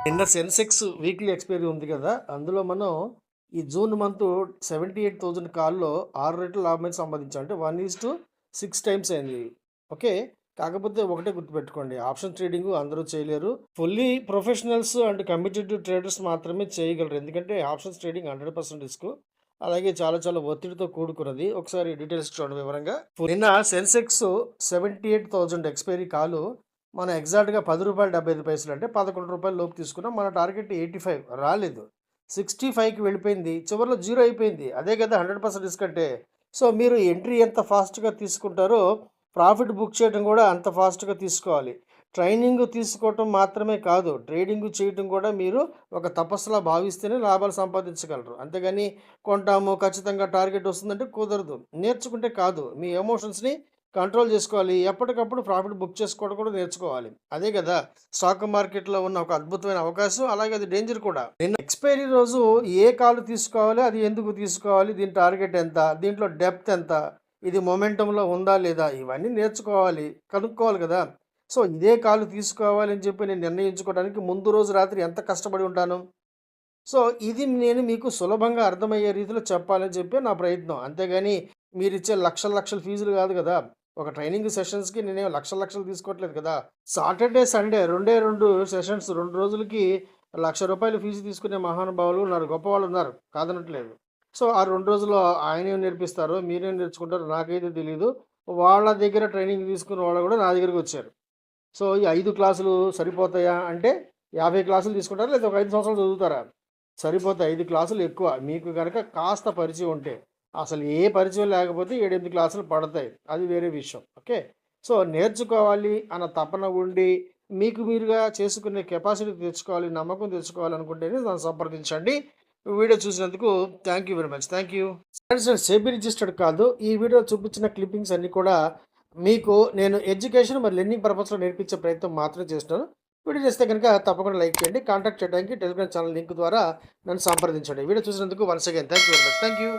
నిన్న Sensex weekly expiry ఉంది కదా! అందులో మనం ఈ జూన్ మంత్ 78,000 కాల్‌లో 6 రెట్లు లాభమైతే సంపాదించాం. అంటే 1:6 టైమ్స్ అయింది. ఓకే. కాకపోతే ఒకటే గుర్తుపెట్టుకోండి. ఆప్షన్ ట్రేడింగ్ అందరూ చేయలేరు. Fully professionals and committed traders మాత్రమే చేయగలరు. ఎందుకంటే ఆప్షన్స్ ట్రేడింగ్ 100% రిస్క్. అలాగే చాలా చాలా ఒత్తిడితో కూడుకున్నది. ఒకసారి డీటెయిల్స్ చూడండి వివరంగా. నిన్న సెన్సెక్స్ 78,000 ఎక్స్పైరీ కాలు మనం ఎగ్జాక్ట్‌గా రూ. 10.75 అంటే రూ. 11 లోపు తీసుకున్నాం. మన టార్గెట్ 85 రాలేదు. 65కి వెళ్ళిపోయింది. చివరిలో జీరో అయిపోయింది. అదే కదా 100% రిస్క్ అంటే. సో, మీరు ఎంట్రీ ఎంత ఫాస్ట్‌గా తీసుకుంటారో ప్రాఫిట్ బుక్ చేయడం కూడా అంత ఫాస్ట్‌గా తీసుకోవాలి. ట్రైనింగ్ తీసుకోవటం మాత్రమే కాదు, ట్రేడింగ్ చేయటం కూడా మీరు ఒక తపస్సులా భావిస్తేనే లాభాలు సంపాదించగలరు. అంతేగాని కొంటాము ఖచ్చితంగా టార్గెట్ వస్తుందంటే కుదరదు. నేర్చుకుంటే కాదు. మీ ఎమోషన్స్‌ని కంట్రోల్ చేసుకోవాలి. ఎప్పటికప్పుడు ప్రాఫిట్ బుక్ చేసుకోవడం కూడా నేర్చుకోవాలి. అదే కదా స్టాక్ మార్కెట్‌లో ఉన్న ఒక అద్భుతమైన అవకాశం. అలాగే అది డేంజర్ కూడా. నిన్న ఎక్స్‌పైరీ రోజు ఏ కాల్ తీసుకోవాలి? అది ఎందుకు తీసుకోవాలి? దీని టార్గెట్ ఎంత? దీంట్లో డెప్త్ ఎంత? ఇది మొమెంటంలో ఉందా లేదా? ఇవన్నీ నేర్చుకోవాలి. కనుక్కోవాలి కదా! సో, ఇదే కాల్ తీసుకోవాలి అని చెప్పి నేను నిర్ణయించుకోవడానికి ముందు రోజు రాత్రి ఎంత కష్టపడి ఉంటాను. సో, ఇది నేను మీకు సులభంగా అర్థమయ్యే రీతిలో చెప్పాలని చెప్పి నా ప్రయత్నం. అంతేగాని మీరిచ్చే లక్షల లక్షల ఫీజులు కాదు కదా! ఒక ట్రైనింగ్ సెషన్స్‌కి నేనేం లక్షలు లక్షలు తీసుకోవట్లేదు కదా! సాటర్‌డే, సండే రెండే 2 సెషన్స్ 2 రోజులకి రూ. 1,00,000 ఫీజు తీసుకునే మహానుభావులు ఉన్నారు. గొప్పవాళ్ళున్నారు. కాదనట్లేదు. సో, ఆ 2 రోజుల్లో ఆయనేం నేర్పిస్తారో, మీరేం నేర్చుకుంటారో నాకైతే తెలీదు. వాళ్ళ దగ్గర ట్రైనింగ్ తీసుకున్న వాళ్ళు కూడా నా దగ్గరికొచ్చారు. సో, ఈ 5 క్లాసులు సరిపోతాయా అంటే 50 క్లాసులు తీసుకుంటారా? లేదా ఒక 5 సంవత్సరాలు చదువుతారా? సరిపోతాయి. 5 క్లాసులు ఎక్కువ. మీకు గనక కాస్త పరిచయం ఉంటే. అసలు ఏ పరిచయం లేకపోతే 7, 8 క్లాసులు పడతాయి. అది వేరే విషయం. ఓకే. సో, నేర్చుకోవాలి అన్న తపన ఉండి, మీకు మీరుగా చేసుకునే కెపాసిటీ తెచ్చుకోవాలి, నమ్మకం తెచ్చుకోవాలనుకుంటేనే నన్ను సంప్రదించండి. వీడియో చూసినందుకు thank you very much. Thank you. Friends, నేను సెబీ రిజిస్టర్డ్ కాదు. ఈ వీడియోలో చూపించిన క్లిప్పింగ్స్ అన్నీ కూడా మీకు నేను ఎడ్యుకేషన్ మరి లెర్నింగ్ పర్పస్‌లో నేర్పించే ప్రయత్నం మాత్రమే చేస్తున్నాను. వీడియో చేస్తే గనుక తప్పకుండా లైక్ చేయండి. కాంటాక్ట్ చేయడానికి టెలిగ్రామ్ ఛానల్ లింక్ ద్వారా నన్ను సంప్రదించండి. వీడియో చూసినందుకు once again thank you very much. Thank you.